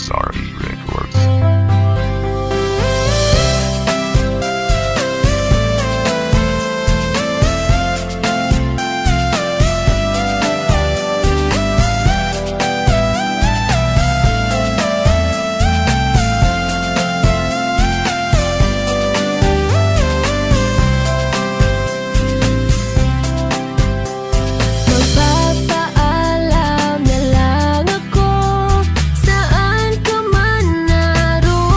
SRE Records. Magpapaalam na lang ako, saan ka man naroroon.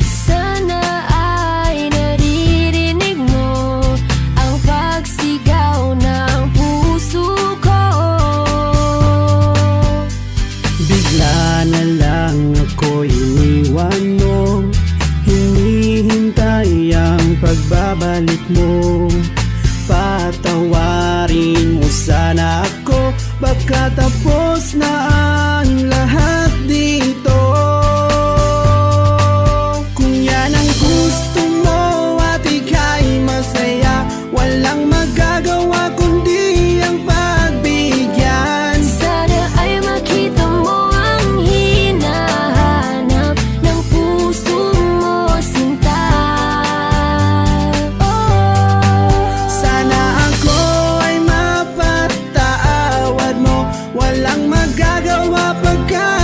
Sana ay naririnig mo ang pagsigaw ng puso ko. Bigla na lang ako iniwan mo, hinihintay ang pagbabalik mo. Patawarin mo sana ako, baka tapos na ang lahat dito. Kung yan ang gusto mo at ika'y masaya, walang magagawa kundi ang pagbigyan. Sana ay makita mo ang hinahanap ng puso mo, sinta. Sana ako ay mapatawad mo, walang magagawa pagka